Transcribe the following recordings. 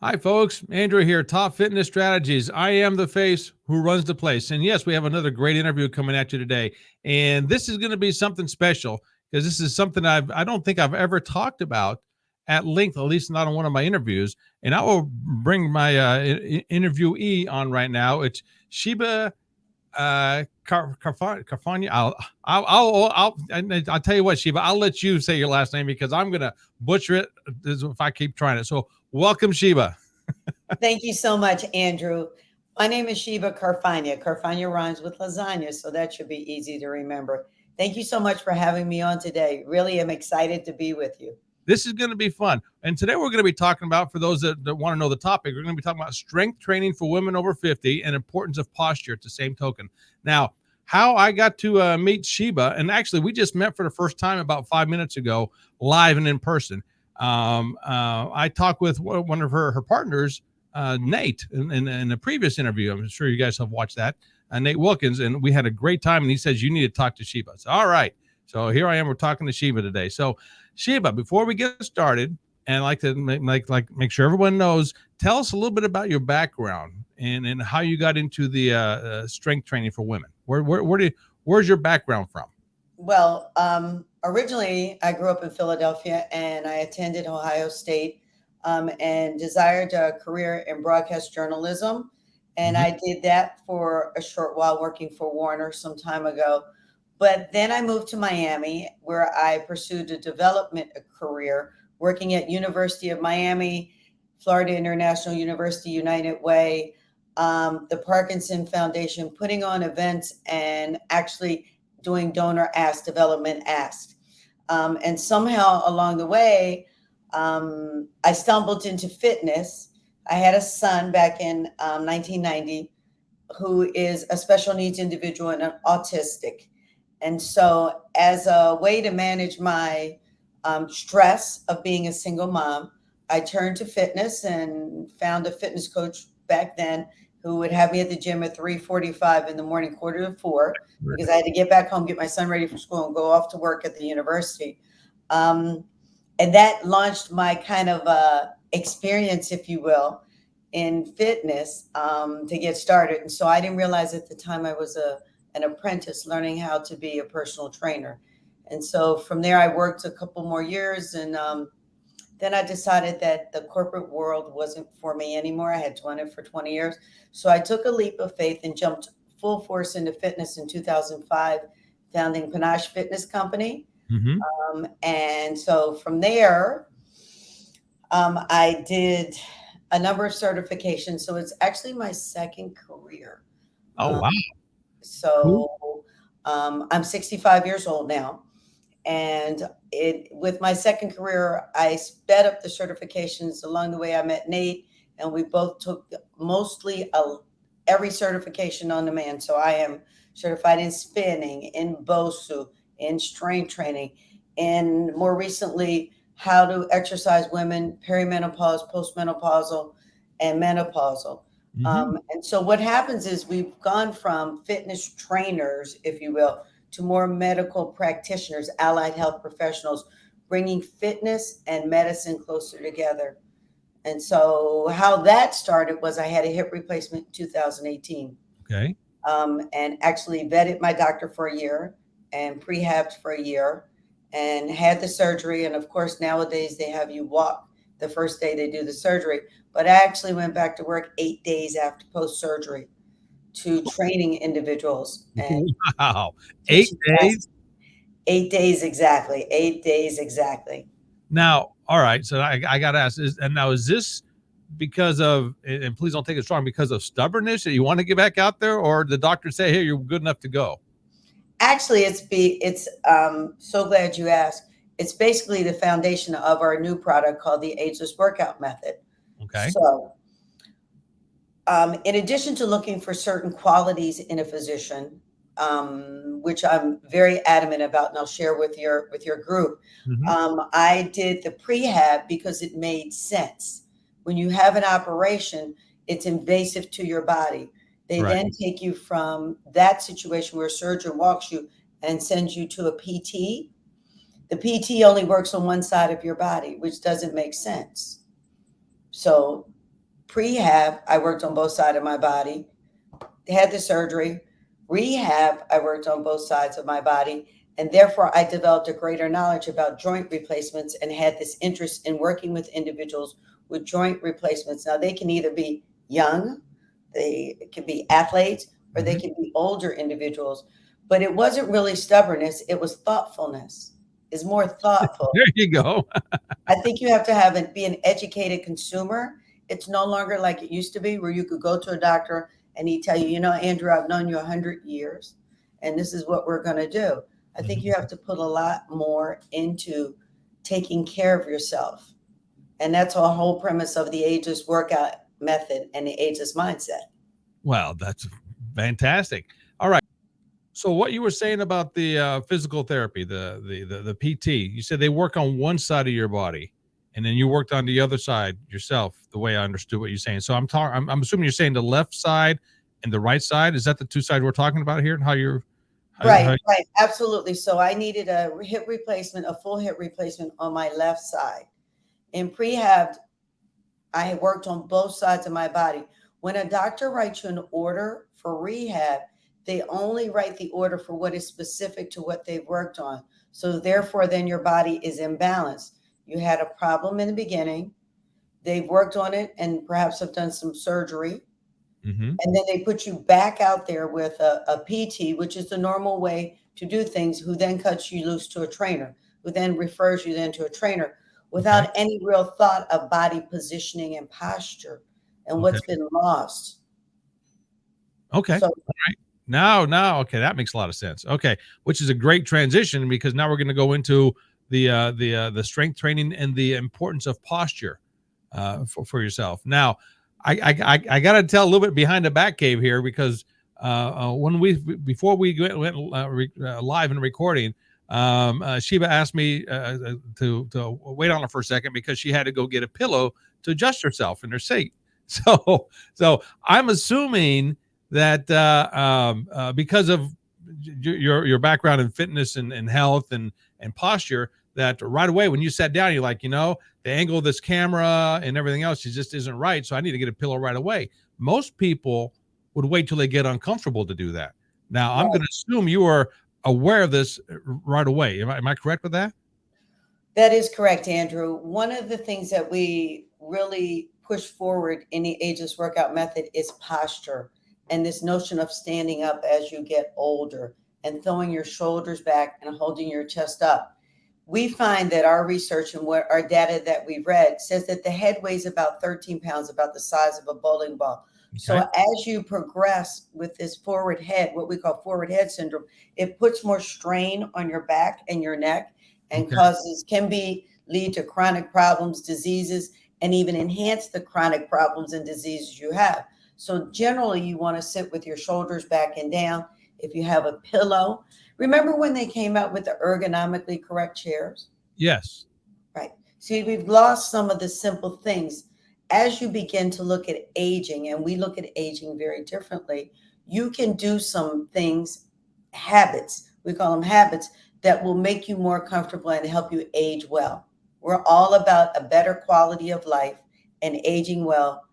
Hi, folks. Andrew here, Top Fitness Strategies. I am the face who runs the place. And yes, we have another great interview coming at you today. And this is going to be something special because this is something I don't think I've ever talked about at length, at least not on one of my interviews. And I will bring my interviewee on right now. It's Shebah Carfagna. I'll tell you what, Shebah, I'll let you say your last name because I'm going to butcher it if I keep trying it. So welcome, Shebah. Thank you so much, Andrew. My name is Shebah Carfagna. Carfagna rhymes with lasagna, so that should be easy to remember. Thank you so much for having me on today. Really am excited to be with you. This is going to be fun. And today we're going to be talking about, for those that want to know the topic, we're going to be talking about strength training for women over 50 and importance of posture at the same token. Now, how I got to meet Shebah, and actually we just met for the first time about 5 minutes ago, live and in person. I talked with one of her partners, Nate, in a previous interview. I'm sure you guys have watched that, Nate Wilkins, and we had a great time. And he says, you need to talk to Shebah. So, all right. So here I am. We're talking to Shebah today. So, Shebah, before we get started, and I like to make sure everyone knows, tell us a little bit about your background and how you got into the strength training for women. Where's your background from? Well, originally I grew up in Philadelphia and I attended Ohio State and desired a career in broadcast journalism. And Mhm. I did that for a short while working for Warner some time ago. But then I moved to Miami where I pursued a development career working at University of Miami, Florida International University, United Way, the Parkinson Foundation, putting on events and actually doing donor ask, development ask. And somehow along the way, I stumbled into fitness. I had a son back in 1990 who is a special needs individual and an autistic. And so, as a way to manage my stress of being a single mom, I turned to fitness and found a fitness coach back then who would have me at the gym at 3:45 in the morning, quarter to four, because I had to get back home, get my son ready for school, and go off to work at the university. Um, and that launched my kind of experience, if you will, in fitness to get started. And so I didn't realize at the time I was an apprentice learning how to be a personal trainer. And so from there, I worked a couple more years. And then I decided that the corporate world wasn't for me anymore. I had done it for 20 years. So I took a leap of faith and jumped full force into fitness in 2005, founding Panache Fitness Company. Mm-hmm. And so from there, I did a number of certifications. So it's actually my second career. Oh, Um, wow. Cool. so I'm 65 years old now. And it with my second career, I sped up the certifications. Along the way, I met Nate, and we both took mostly every certification on demand. So I am certified in spinning, in BOSU, in strength training, and more recently, how to exercise women perimenopause, postmenopausal, and menopausal. Mm-hmm. And so what happens is we've gone from fitness trainers, if you will, to more medical practitioners, allied health professionals, bringing fitness and medicine closer together. And so, how that started was I had a hip replacement in 2018 Okay. and actually vetted my doctor for a year and prehabbed for a year and had the surgery. And of course, nowadays they have you walk the first day they do the surgery. But I actually went back to work 8 days after post surgery to training individuals and Wow. Eight teaching classes. days. 8 days exactly. 8 days exactly. Now, all right. So I got to ask, is this because of, and please don't take it strong, because of stubbornness that you want to get back out there, or the doctor say, hey, you're good enough to go? Actually, it's so glad you asked. It's basically the foundation of our new product called the Ageless Workout Method. Okay. So, in addition to looking for certain qualities in a physician, which I'm very adamant about, and I'll share with your group, Mm-hmm. I did the prehab because it made sense. When you have an operation, it's invasive to your body. They Right. then take you from that situation where a surgeon walks you and sends you to a PT. The PT only works on one side of your body, which doesn't make sense. So Prehab, I worked on both sides of my body. Had the surgery. Rehab, I worked on both sides of my body. And therefore, I developed a greater knowledge about joint replacements and had this interest in working with individuals with joint replacements. Now, they can either be young, they can be athletes, or they Mhm. can be older individuals. But it wasn't really stubbornness, it was thoughtfulness. It's more thoughtful. There you go. I think you have to have be an educated consumer. It's no longer like it used to be, where you could go to a doctor and he'd tell you, you know, Andrew, I've known you 100 years, and this is what we're going to do. I think Mhm. you have to put a lot more into taking care of yourself, and that's a whole premise of the ageless workout method and the ageless mindset. Well, that's fantastic. All right. So what you were saying about the physical therapy, the PT, you said they work on one side of your body, and then you worked on the other side yourself. The way I understood what you're saying. So I'm assuming you're saying the left side and the right side. Is that the two sides we're talking about here? And how you're Right, how right, absolutely. So I needed a hip replacement, a full hip replacement on my left side. In prehab, I worked on both sides of my body. When a doctor writes you an order for rehab, they only write the order for what is specific to what they've worked on. So therefore, then your body is imbalanced. You had a problem in the beginning. They've worked on it and perhaps have done some surgery. hmm And then they put you back out there with a PT, which is the normal way to do things, who then cuts you loose to a trainer, who then refers you then to a trainer Okay. without any real thought of body positioning and posture and Okay. what's been lost. Okay. So, All right. Now, okay, that makes a lot of sense. Okay, which is a great transition because now we're going to go into the strength training and the importance of posture for yourself. Now, I got to tell a little bit behind the back cave here because when we before we went live and recording, Sheba asked me to wait on her for a second because she had to go get a pillow to adjust herself in her seat. So I'm assuming that because of your background in fitness and health and posture, that right away when you sat down, you're like, the angle of this camera and everything else just isn't right. So I need to get a pillow right away. Most people would wait till they get uncomfortable to do that. Now I'm going right. to assume you are aware of this right away. Am I correct with that? That is correct, Andrew. One of the things that we really push forward in the ageless workout method is posture, and this notion of standing up as you get older and throwing your shoulders back and holding your chest up. We find that our research and what our data that we read says that the head weighs about 13 pounds, about the size of a bowling ball. So Okay. as you progress with this forward head, what we call forward head syndrome, it puts more strain on your back and your neck, and Okay. causes can be lead to chronic problems, diseases, and even enhance the chronic problems and diseases you have. So generally, you want to sit with your shoulders back and down. If you have a pillow, remember when they came out with the ergonomically correct chairs? Yes. Right. See, we've lost some of the simple things. As you begin to look at aging, and we look at aging very differently, you can do some things, habits, we call them habits, that will make you more comfortable and help you age well. We're all about a better quality of life and aging well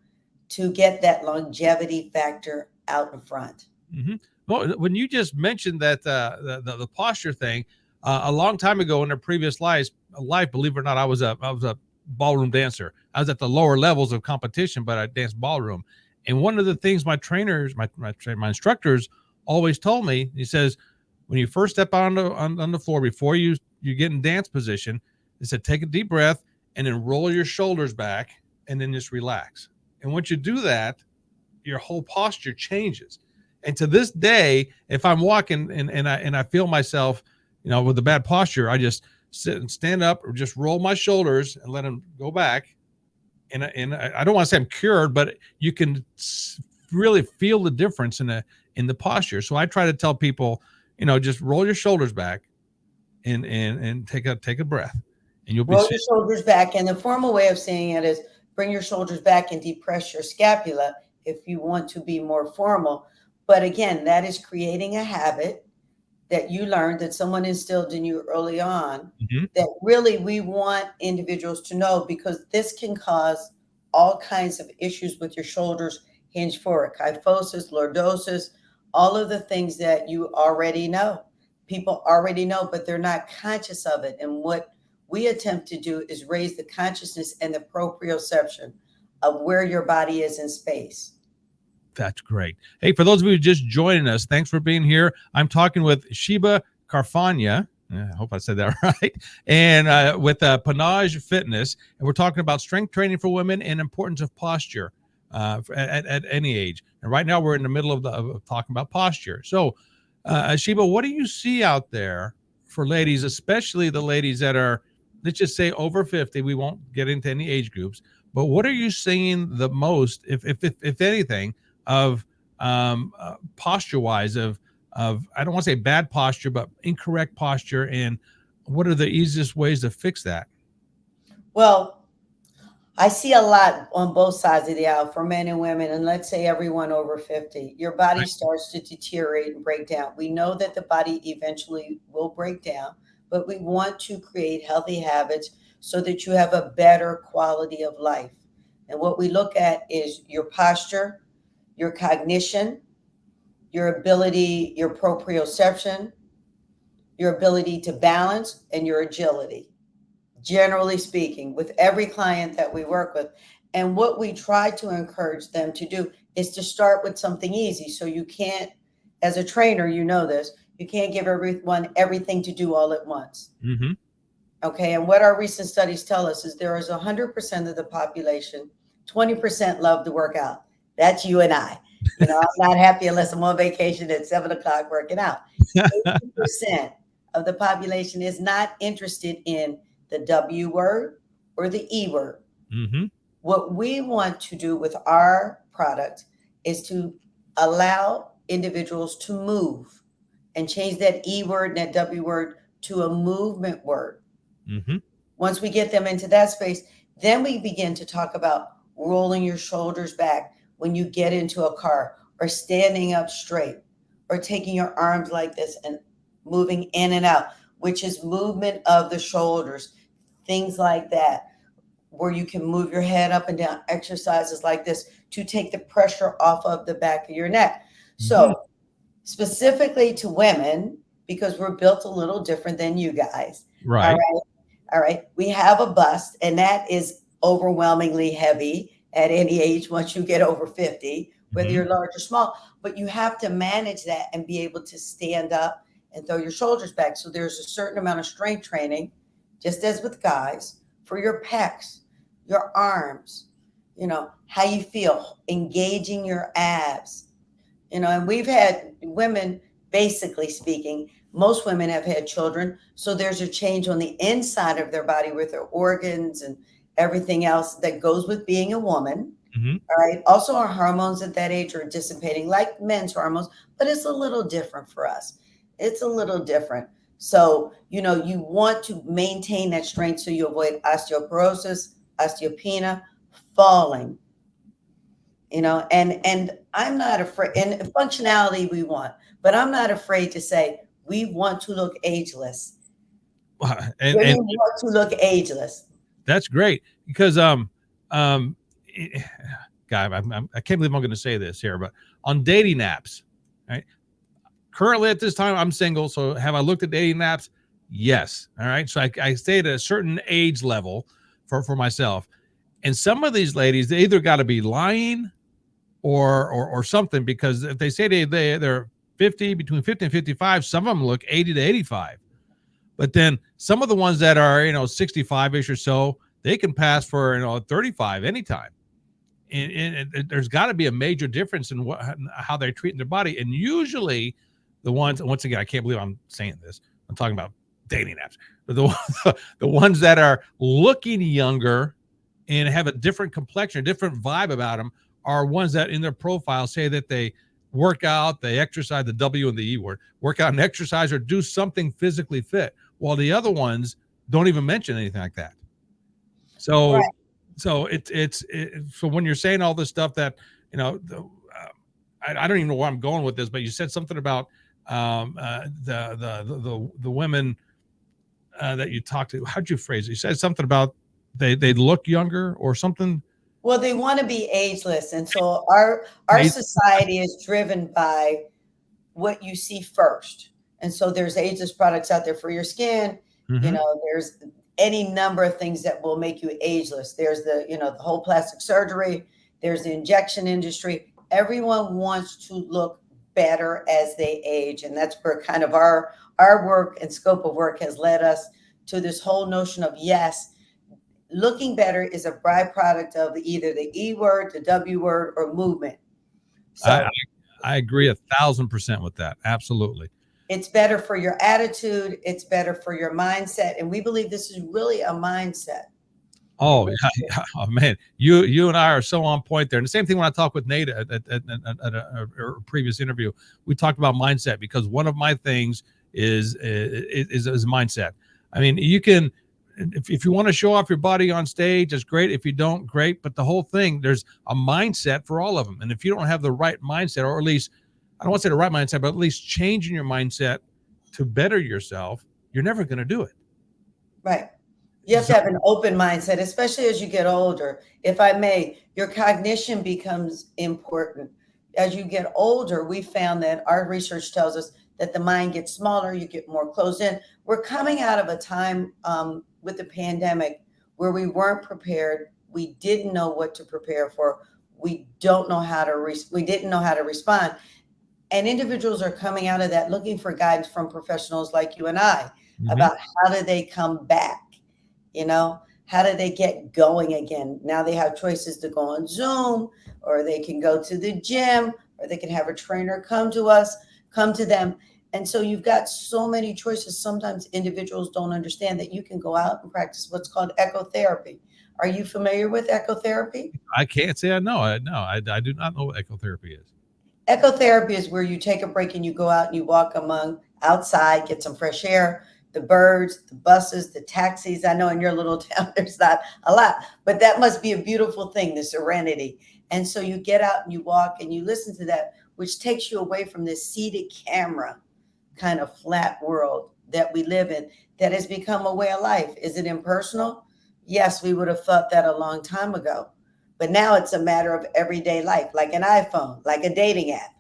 to get that longevity factor out in front. hmm Well, when you just mentioned that the posture thing, a long time ago in a previous life, believe it or not, I was a ballroom dancer. I was at the lower levels of competition, but I danced ballroom. And one of the things my trainers, my instructors, always told me, he says, when you first step on the floor before you get in dance position, he said take a deep breath and then roll your shoulders back and then just relax. And once you do that, your whole posture changes. And to this day, if I'm walking and I feel myself, with a bad posture, I just sit and stand up or just roll my shoulders and let them go back. And I don't want to say I'm cured, but you can really feel the difference in the posture. So I try to tell people, just roll your shoulders back and take a breath, and you'll be Roll sitting. your shoulders back. And the formal way of saying it is bring your shoulders back and depress your scapula if you want to be more formal. But again, that is creating a habit that you learned, that someone instilled in you early on, Mhm. that really we want individuals to know, because this can cause all kinds of issues with your shoulders hinge forward, kyphosis, lordosis, all of the things that you already know. People already know, but they're not conscious of it. And what we attempt to do is raise the consciousness and the proprioception of where your body is in space. That's great. Hey, for those of you just joining us, thanks for being here. I'm talking with Shebah Carfagna. I hope I said that right. And with Panage Fitness, and we're talking about strength training for women and importance of posture at any age. And right now we're in the middle of talking about posture. So, Shebah, what do you see out there for ladies, especially the ladies that are, let's just say, over 50? We won't get into any age groups, but what are you seeing the most, if anything, of posture wise, of I don't want to say bad posture, but incorrect posture, and what are the easiest ways to fix that? Well, I see a lot on both sides of the aisle for men and women, and let's say everyone over 50. Your body Right. starts to deteriorate and break down. We know that the body eventually will break down, but we want to create healthy habits so that you have a better quality of life. And what we look at is your posture, your cognition, your ability, your proprioception, your ability to balance, and your agility, generally speaking, with every client that we work with. And what we try to encourage them to do is to start with something easy. So you can't, as a trainer, you know this, you can't give everyone everything to do all at once. Mm-hmm. Okay. And what our recent studies tell us is there is 100% of the population, 20% love to work out. That's you and I. You know, I'm not happy unless I'm on vacation at 7 o'clock working out. 80% of the population is not interested in the W word or the E word. Mm-hmm. What we want to do with our product is to allow individuals to move and change that E word and that W word to a movement word. Mm-hmm. Once we get them into that space, then we begin to talk about rolling your shoulders back when you get into a car, or standing up straight, or taking your arms like this and moving in and out, which is movement of the shoulders, things like that, where you can move your head up and down, exercises like this to take the pressure off of the back of your neck. Mm-hmm. So, specifically to women, because we're built a little different than you guys. All Right. right. All right. We have a bust, and that is overwhelmingly heavy at any age once you get over 50, whether Mm-hmm. you're large or small. But you have to manage that and be able to stand up and throw your shoulders back. So there's a certain amount of strength training, just as with guys, for your pecs, your arms, you know, how you feel, engaging your abs, you know. And we've had women, basically speaking, most women have had children, so there's a change on the inside of their body with their organs and everything else that goes with being a woman. Mm-hmm. All right. Also, our hormones at that age are dissipating like men's hormones, but it's a little different for us. It's a little different. So, you know, you want to maintain that strength so you avoid osteoporosis, osteopenia, falling, you know. And I'm not afraid, and functionality we want, but I'm not afraid to say we want to look ageless. And Women want to look ageless. that's great because um guy, I can't believe I'm going to say this here, but on dating apps, right? Currently at this time, I'm single. So have I looked at dating apps? Yes. All right. So I stay at a certain age level for myself. And some of these ladies, they either got to be lying or something, because if they say they're 50, between 50 and 55, some of them look 80 to 85. But then some of the ones that are, 65-ish or so, they can pass for, 35 anytime. And there's got to be a major difference in how they're treating their body. And usually the ones, once again, I can't believe I'm saying this, I'm talking about dating apps, but the ones that are looking younger and have a different complexion, a different vibe about them, are ones that in their profile say that they work out, they exercise, the W and the E word, work out and exercise or do something physically fit, while the other ones don't even mention anything like that. So, Right. so when you're saying all this stuff that, I don't even know where I'm going with this, but you said something about the women that you talked to. How'd you phrase it? You said something about they look younger or something. Well, they want to be ageless, and so our society is driven by what you see first. And so there's ageless products out there for your skin. You Mm-hmm. know, there's any number of things that will make you ageless. There's the whole plastic surgery, there's the injection industry. Everyone wants to look better as they age. And that's where kind of our work and scope of work has led us to this whole notion of, yes, looking better is a byproduct of either the E word, the W word, or movement. I, I So I agree 1,000% with that. Absolutely. it's better for your attitude, it's better for your mindset, and we believe this is really a mindset. Oh yeah, yeah. Oh man, you and I are so on point there. And the same thing when I talked with Nate at a previous interview, we talked about mindset because one of my things is mindset. I mean, you can if you want to show off your body on stage, it's great. If you don't, great. But the whole thing, there's a mindset for all of them. And if you don't have the right mindset, or at least I don't want to say the right mindset, but at least changing your mindset to better yourself, you're never going to do it. Right. You have to So, have an open mindset, especially as you get older. If I may, your cognition becomes important. As you get older, we found that our research tells us that the mind gets smaller, you get more closed in. We're coming out of a time with the pandemic where we weren't prepared. We didn't know what to prepare for. We don't know how to we didn't know how to respond. And individuals are coming out of that looking for guidance from professionals like you and I mhm. about how do they come back, you know, how do they get going again. Now they have choices to go on Zoom, or they can go to the gym, or they can have a trainer come to us, come to them. And so you've got so many choices. Sometimes individuals don't understand that you can go out and practice what's called ecotherapy. Are you familiar with ecotherapy? I can't say I know. I do not know what ecotherapy is. Ecotherapy is where you take a break and you go out and you walk among outside, get some fresh air, the birds, the buses, the taxis. I know in your little town there's not a lot, but that must be a beautiful thing, the serenity. And so you get out and you walk and you listen to that, which takes you away from this seated camera kind of flat world that we live in that has become a way of life. Is it impersonal? Yes, we would have thought that a long time ago. But now it's a matter of everyday life, like an iPhone, like a dating app.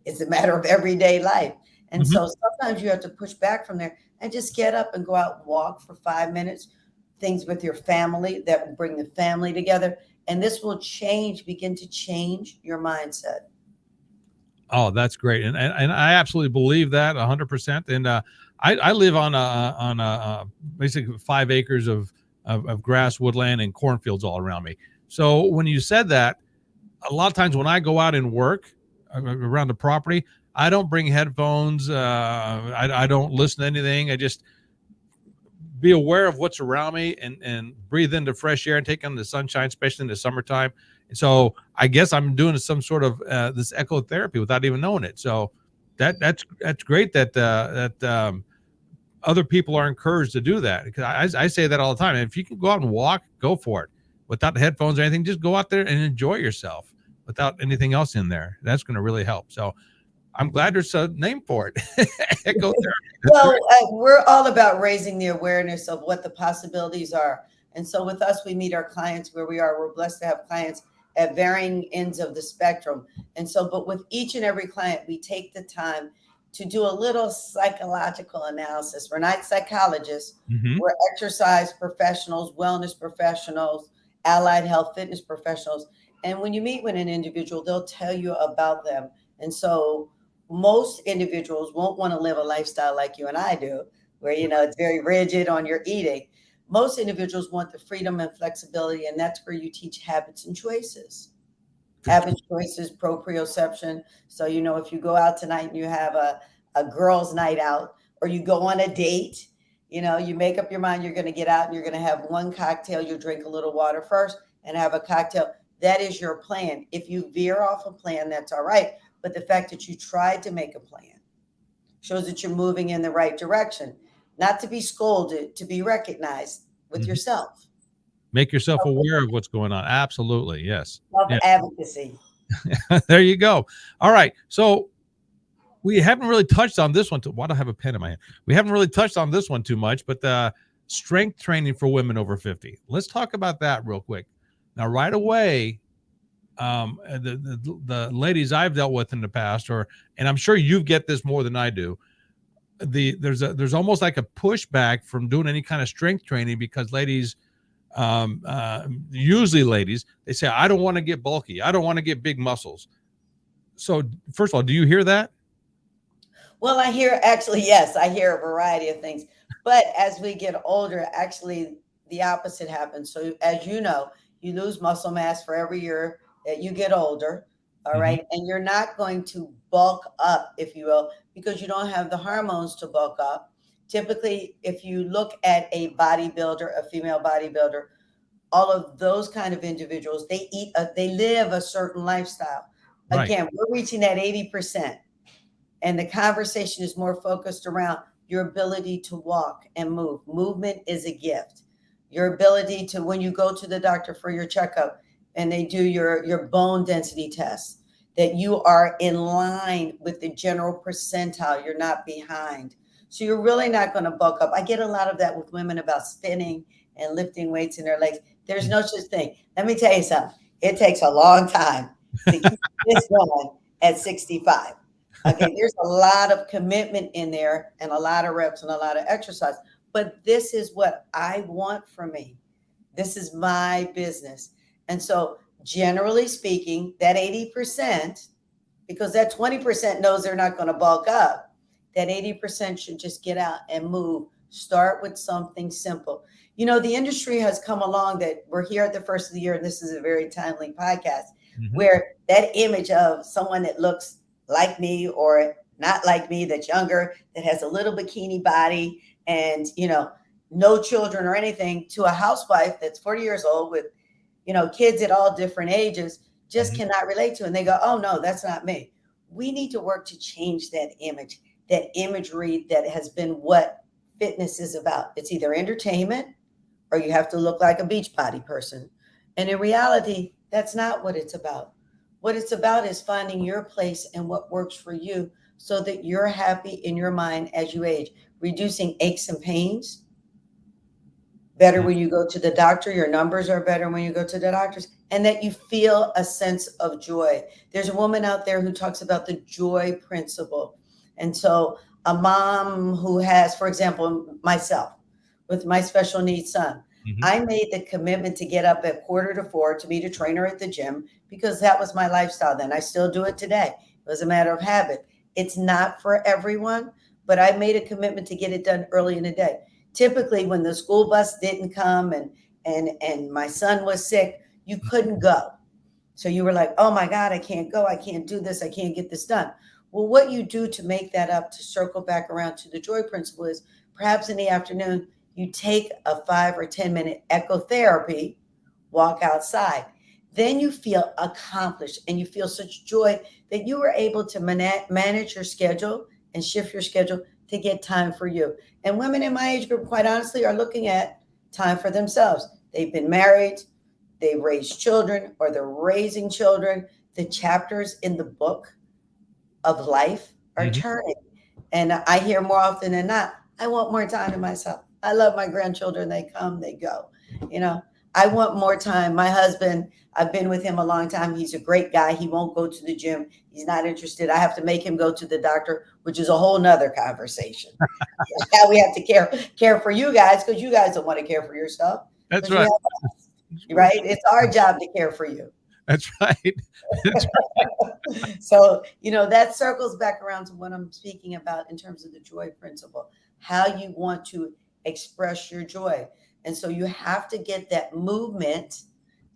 It's a matter of everyday life. And Mhm. so sometimes you have to push back from there and just get up and go out and walk for 5 minutes, things with your family that will bring the family together. And this will begin to change your mindset. Oh, that's great, and I absolutely believe that 100%. And I live on a basically 5 acres of grass, woodland, and cornfields all around me. So when you said that, a lot of times when I go out and work around the property, I don't bring headphones. I don't listen to anything. I just be aware of what's around me and breathe in the fresh air and take in the sunshine, especially in the summertime. And so I guess I'm doing some sort of this ecotherapy without even knowing it. So that's great that other people are encouraged to do that, because I say that all the time. If you can go out and walk, go for it without the headphones or anything. Just go out there and enjoy yourself without anything else in there. That's going to really help. So I'm glad there's a name for it. Ecotherapy. That's Well, great. we're all about raising the awareness of what the possibilities are. And so with us, we meet our clients where we are. We're blessed to have clients at varying ends of the spectrum. And so, but with each and every client, we take the time to do a little psychological analysis. We're not psychologists, Hmm. we're exercise professionals, wellness professionals, allied health fitness professionals. And when you meet with an individual, they'll tell you about them. And so most individuals won't want to live a lifestyle like you and I do, where it's very rigid on your eating. Most individuals want the freedom and flexibility, and that's where you teach habits and choices. Habit choices, proprioception. So if you go out tonight and you have a girls' night out, or you go on a date, you make up your mind you're going to get out and you're going to have one cocktail. You drink a little water first and have a cocktail. That is your plan. If you veer off a plan, that's all right. But the fact that you tried to make a plan shows that you're moving in the right direction, not to be scolded, to be recognized with Hmm. yourself. Make yourself aware of what's going on. Absolutely. Yes. Self Yeah. advocacy. There you go. All right. So we haven't really touched on this one. Why do I have a pen in my hand? We haven't really touched on this one too much, but strength training for women over 50. Let's talk about that real quick. Now, right away, The ladies I've dealt with in the past, and I'm sure you get this more than I do. There's almost like a pushback from doing any kind of strength training because ladies, usually ladies, they say, I don't want to get bulky. I don't want to get big muscles. So first of all, do you hear that? Well, I hear actually, yes, I hear a variety of things. But as we get older, actually, the opposite happens. So, as you know, you lose muscle mass for every year that you get older. All Mm-hmm. right. And you're not going to bulk up, if you will, because you don't have the hormones to bulk up. Typically, if you look at a bodybuilder, a female bodybuilder, all of those kind of individuals, they live a certain lifestyle. Right. Again, we're reaching that 80%. And the conversation is more focused around your ability to walk and move. Movement is a gift. Your ability to, when you go to the doctor for your checkup and they do your bone density test, that you are in line with the general percentile. You're not behind. So you're really not going to bulk up. I get a lot of that with women about spinning and lifting weights in their legs. There's no such thing. Let me tell you something. It takes a long time to keep this going at 65. Okay, there's a lot of commitment in there and a lot of reps and a lot of exercise. But this is what I want for me. This is my business. And so, generally speaking, that 80%, because that 20% knows they're not going to bulk up, that 80% should just get out and move. Start with something simple. You know, the industry has come along that we're here at the first of the year, and this is a very timely podcast, Mm-hmm. where that image of someone that looks like me or not like me, that's younger, that has a little bikini body and, no children or anything, to a housewife that's 40 years old with, kids at all different ages, just Mm-hmm. cannot relate to. And they go, oh, no, that's not me. We need to work to change that imagery that has been what fitness is about. It's either entertainment or you have to look like a beach body person. And in reality, that's not what it's about. What it's about is finding your place and what works for you so that you're happy in your mind as you age, reducing aches and pains. Better when you go to the doctor, your numbers are better when you go to the doctors, and that you feel a sense of joy. There's a woman out there who talks about the joy principle. And so, a mom who has, for example, myself with my special needs son, Mm-hmm. I made the commitment to get up at 3:45 to meet a trainer at the gym because that was my lifestyle then. I still do it today. It was a matter of habit. It's not for everyone, but I made a commitment to get it done early in the day. Typically, when the school bus didn't come and my son was sick, you couldn't go. So you were like, oh my God, I can't go. I can't do this. I can't get this done. Well, what you do to make that up, to circle back around to the joy principle, is perhaps in the afternoon, you take a 5 or 10 minute ecotherapy, walk outside. Then you feel accomplished and you feel such joy that you were able to manage your schedule and shift your schedule to get time for you. And women in my age group, quite honestly, are looking at time for themselves. They've been married, they've raised children, or they're raising children. The chapters in the book of life are Mm-hmm. turning. And I hear more often than not, I want more time to myself. I love my grandchildren. They come, they go. You know, I want more time. My husband, I've been with him a long time. He's a great guy. He won't go to the gym. He's not interested. I have to make him go to the doctor, which is a whole nother conversation. How we have to care for you guys, because you guys don't want to care for yourself. That's Because you right. have, right? It's our job to care for you. That's right. That's So, that circles back around to what I'm speaking about in terms of the joy principle, how you want to express your joy. And so you have to get that movement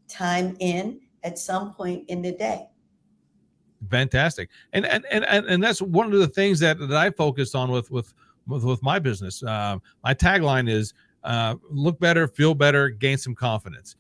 time in at some point in the day. fantastic. And that's one of the things that I focus on with my business. My tagline is look better, feel better, gain some confidence.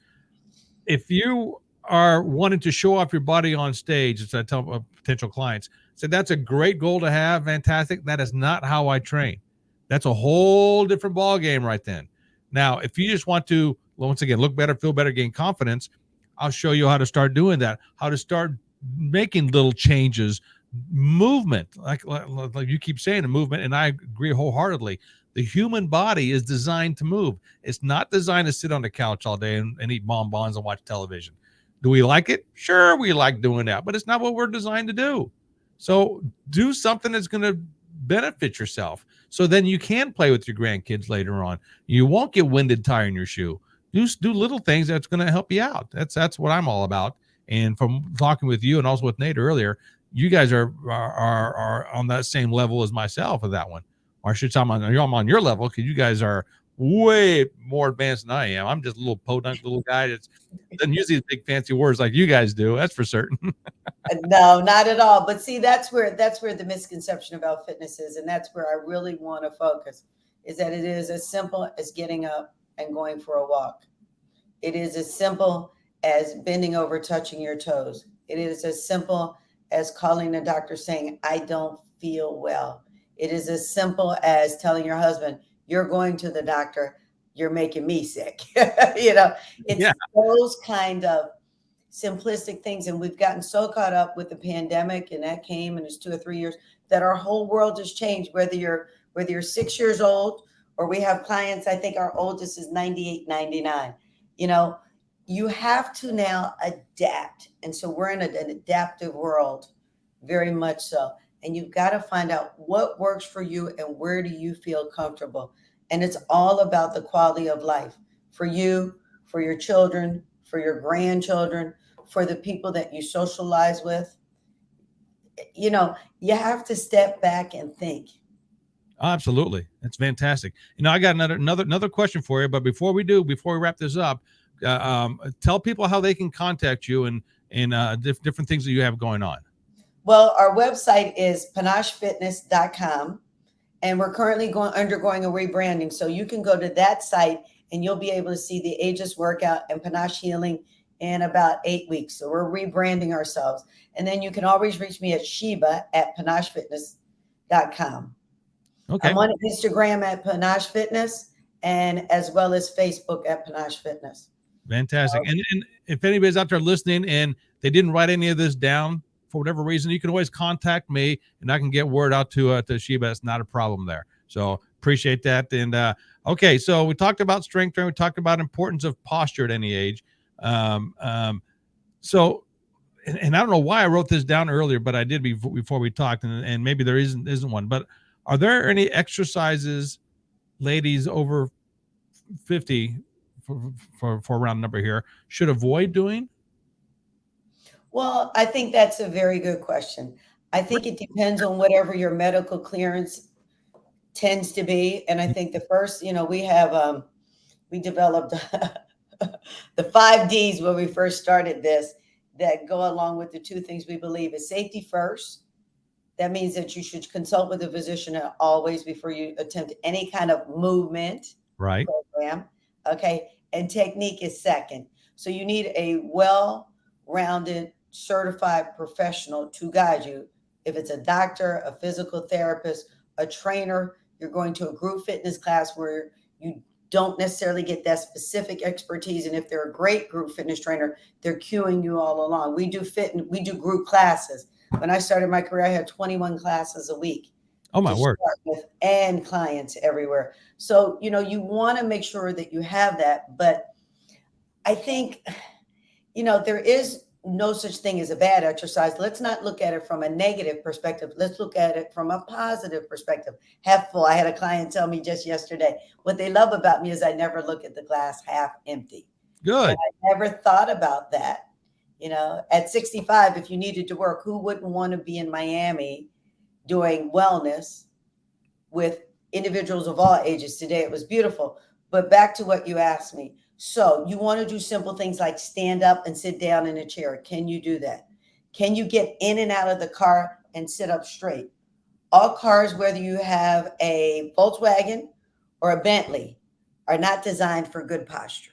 If you are wanting to show off your body on stage, as I tell potential clients, so that's a great goal to have. Fantastic. That is not how I train. That's a whole different ball game right then. Now, if you just want to, once again, look better, feel better, gain confidence, I'll show you how to start doing that, how to start making little changes, movement, like you keep saying, the movement, and I agree wholeheartedly. The human body is designed to move. It's not designed to sit on the couch all day and eat bonbons and watch television. Do we like it? Sure, we like doing that, but it's not what we're designed to do. So do something that's going to benefit yourself. So then you can play with your grandkids later on. You won't get winded tying your shoe. Do little things that's going to help you out. That's what I'm all about. And from talking with you and also with Nate earlier, you guys are on that same level as myself with that one. Or I should say I'm on your level because you guys are way more advanced than I am. I'm just a little podunk little guy that's doesn't use these big fancy words like you guys do. That's for certain. No, not at all. But see, that's where the misconception about fitness is, and that's where I really want to focus, is that it is as simple as getting up and going for a walk. It is as simple as bending over, touching your toes. It is as simple as calling the doctor saying, I don't feel well. It is as simple as telling your husband, you're going to the doctor, you're making me sick. you know, it's Yeah. those kind of simplistic things. And we've gotten so caught up with the pandemic, and that came and it's 2 or 3 years, that our whole world has changed, whether you're 6 years old, or we have clients, I think our oldest is 98, 99. You know, you have to now adapt. And so we're in an adaptive world, very much so. And you've got to find out what works for you and where do you feel comfortable. And it's all about the quality of life for you, for your children, for your grandchildren, for the people that you socialize with. You have to step back and think. Absolutely. That's fantastic. I got another question for you, but before we wrap this up, tell people how they can contact you and different things that you have going on. Well, our website is panachefitness.com, and we're currently undergoing a rebranding. So you can go to that site and you'll be able to see the Aegis workout and Panache healing in about 8 weeks. So we're rebranding ourselves. And then you can always reach me at Shebah at panachefitness.com. Okay. I'm on Instagram at Panache Fitness, and as well as Facebook at Panache Fitness. Fantastic. And if anybody's out there listening and they didn't write any of this down for whatever reason, you can always contact me and I can get word out to Sheba. It's not a problem there. So appreciate that. And okay, so we talked about strength training. We talked about importance of posture at any age. Um, um, so, and I don't know why I wrote this down earlier, but I did before we talked, and maybe there isn't one. But are there any exercises, ladies over 50, for a round number here, should avoid doing? Well, I think that's a very good question. I think it depends on whatever your medical clearance tends to be. And I think the first, we developed the 5 Ds when we first started this, that go along with the two things we believe is safety first. That means that you should consult with a physician always before you attempt any kind of movement Right. program. Okay. And technique is second. So you need a well-rounded, certified professional to guide you. If it's a doctor, a physical therapist, a trainer, you're going to a group fitness class where you don't necessarily get that specific expertise. And if they're a great group fitness trainer, they're cueing you all along. We do group classes. When I started my career, I had 21 classes a week. Oh my word. With, and clients everywhere. So, you want to make sure that you have that. But I think, there is no such thing as a bad exercise. Let's not look at it from a negative perspective. Let's look at it from a positive perspective. Half full. I had a client tell me just yesterday, what they love about me is I never look at the glass half empty. Good. And I never thought about that. At 65, if you needed to work, who wouldn't want to be in Miami doing wellness with individuals of all ages? Today it was beautiful. But back to what you asked me. So you want to do simple things like stand up and sit down in a chair. Can you do that? Can you get in and out of the car and sit up straight? All cars, whether you have a Volkswagen or a Bentley, are not designed for good posture.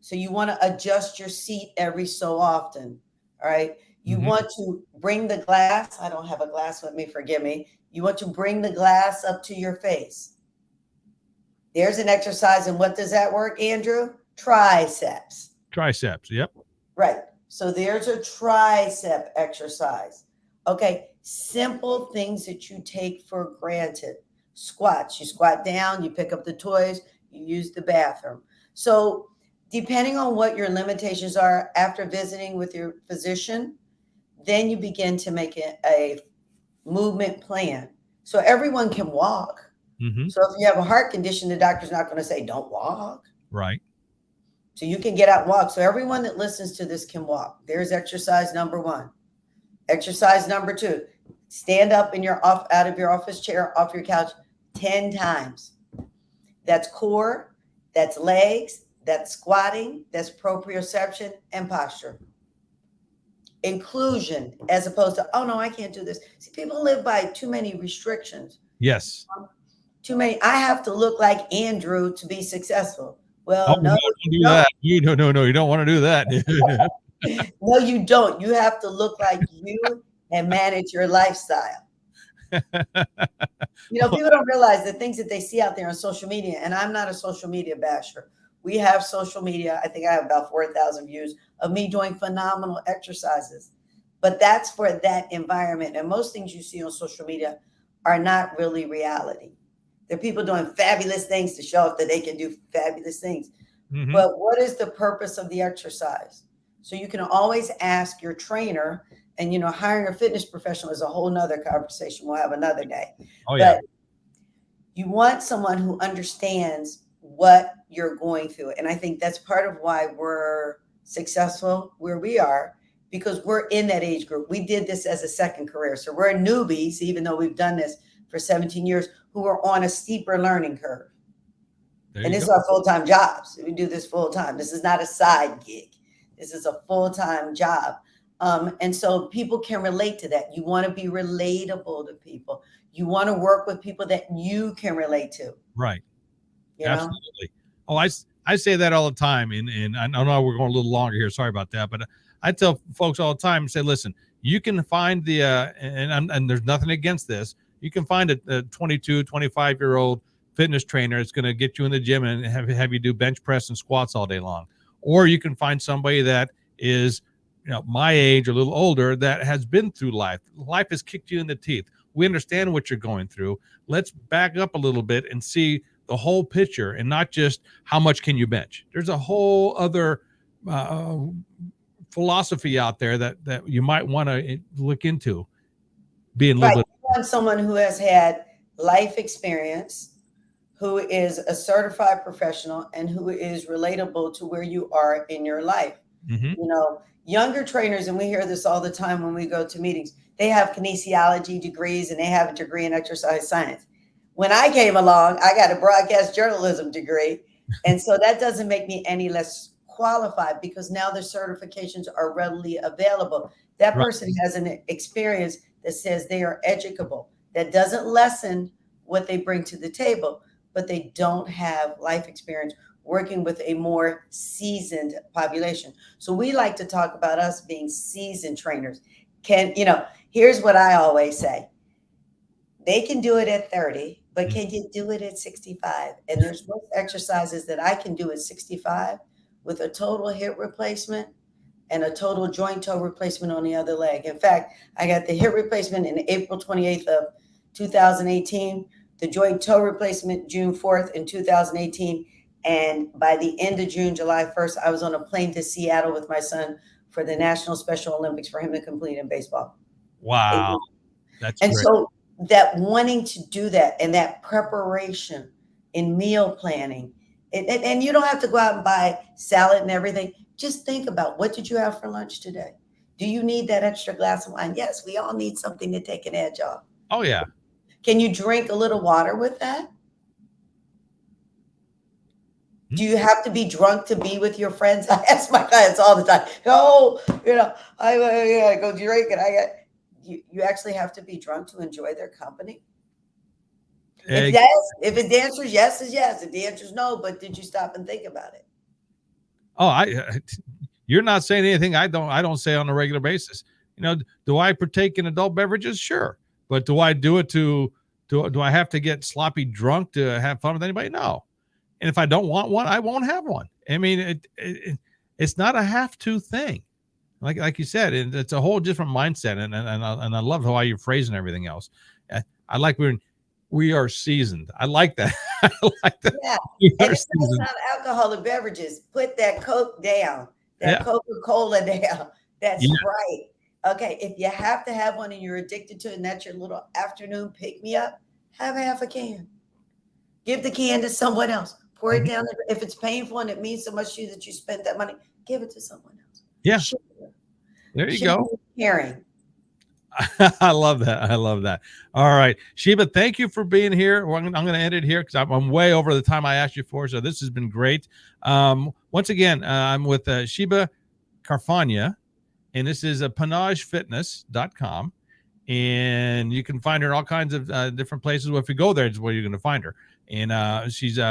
So you want to adjust your seat every so often. All right. You want to bring the glass. I don't have a glass with me. Forgive me. You want to bring the glass up to your face. There's an exercise. And what does that work, Andrew? Triceps. Triceps. Yep. Right. So there's a tricep exercise. Okay. Simple things that you take for granted. Squats. You squat down, you pick up the toys, you use the bathroom. So Depending on what your limitations are after visiting with your physician, then you begin to make a movement plan. So everyone can walk. Mm-hmm. So if you have a heart condition, the doctor's not going to say, don't walk. Right. So you can get out and walk. So everyone that listens to this can walk. There's exercise number one. Exercise number two, stand up in your out of your office chair, off your couch 10 times. That's core, that's legs, that's squatting, that's proprioception and posture. Inclusion, as opposed to, oh no, I can't do this. See, people live by too many restrictions. Yes. Too many. I have to look like Andrew to be successful. Oh, Well, no, no, don't do you that. No, you don't want to do that. don't. No, you don't. You have to look like you and manage your lifestyle. People don't realize the things that they see out there on social media, and I'm not a social media basher. We have social media. I think I have about 4,000 views of me doing phenomenal exercises, but that's for that environment. And most things you see on social media are not really reality. There are people doing fabulous things to show off that they can do fabulous things. Mm-hmm. But what is the purpose of the exercise? So you can always ask your trainer, and hiring a fitness professional is a whole nother conversation. We'll have another day. Oh, yeah. But you want someone who understands what you're going through. And I think that's part of why we're successful where we are, because we're in that age group. We did this as a second career. So we're newbies, even though we've done this for 17 years, who are on a steeper learning curve. And this is our full-time jobs. We do this full-time. This is not a side gig. This is a full-time job. And so people can relate to that. You want to be relatable to people. You want to work with people that you can relate to. Right. You know? Absolutely. Oh, I say that all the time. And I know we're going a little longer here. Sorry about that. But I tell folks all the time and say, listen, you can find and there's nothing against this. You can find a 22, 25-year-old fitness trainer that's going to get you in the gym and have you do bench press and squats all day long. Or you can find somebody that is, my age or a little older that has been through life. Life has kicked you in the teeth. We understand what you're going through. Let's back up a little bit and see the whole picture and not just how much can you bench. There's a whole other philosophy out there that you might want to look into. Being a little bit. You want someone who has had life experience, who is a certified professional, and who is relatable to where you are in your life. Mm-hmm. Younger trainers, and we hear this all the time when we go to meetings, they have kinesiology degrees and they have a degree in exercise science. When I came along, I got a broadcast journalism degree. And so that doesn't make me any less qualified, because now the certifications are readily available. That person has an experience that says they are educable. That doesn't lessen what they bring to the table, but they don't have life experience working with a more seasoned population. So we like to talk about us being seasoned trainers. Here's what I always say. They can do it at 30, but can you do it at 65? And there's most exercises that I can do at 65 with a total hip replacement and a total joint toe replacement on the other leg. In fact, I got the hip replacement in April 28th of 2018, the joint toe replacement June 4th in 2018. And by the end of June, July 1st, I was on a plane to Seattle with my son for the National Special Olympics for him to complete in baseball. Wow. That's and great. So that wanting to do that and that preparation in meal planning, and you don't have to go out and buy salad and everything. Just think about, what did you have for lunch today? Do you need that extra glass of wine? Yes, we all need something to take an edge off. Oh, yeah. Can you drink a little water with that? Do you have to be drunk to be with your friends? I ask my clients all the time. I go drink, and you actually have to be drunk to enjoy their company. If the answer is yes, is yes. If the answer is no, but did you stop and think about it? Oh, you're not saying anything I don't say on a regular basis. Do I partake in adult beverages? Sure, but do I do it do I have to get sloppy drunk to have fun with anybody? No. And if I don't want one, I won't have one. I mean, it's not a have to thing. Like you said, it's a whole different mindset. And I love how you're phrasing everything else. I like we are seasoned. I like that. I like that. Yeah. We And are it's not seasoned. non-alcoholic beverages. Put that Coke down, that Yeah. Coca-Cola down, that Yeah. Sprite. Okay, if you have to have one and you're addicted to it and that's your little afternoon pick me up, have half a can. Give the can to someone else. Pour it Mhm. down. If it's painful and it means so much to you that you spent that money, give it to someone else. Yeah. Share. There you Sharing go. is caring. I love that. I love that. All right, Sheba, thank you for being here. Well, I'm going to end it here because I'm way over the time I asked you for. So this has been great. Once again, I'm with Sheba Carfagna, and this is panagefitness.com. And you can find her in all kinds of different places. Well, if you go there, it's where you're going to find her. And she's been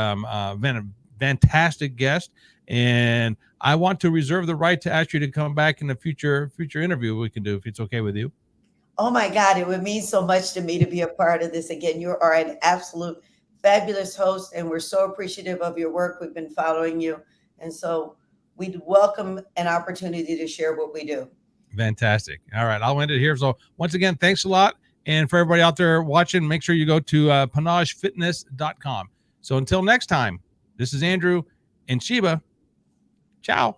a fantastic guest. And I want to reserve the right to ask you to come back in a future interview we can do if it's okay with you. Oh my God, it would mean so much to me to be a part of this again. You are an absolute fabulous host, and we're so appreciative of your work. We've been following you. And so we'd welcome an opportunity to share what we do. Fantastic. All right, I'll end it here. So once again, thanks a lot. And for everybody out there watching, make sure you go to panagefitness.com. So until next time, this is Andrew and Sheba. Ciao.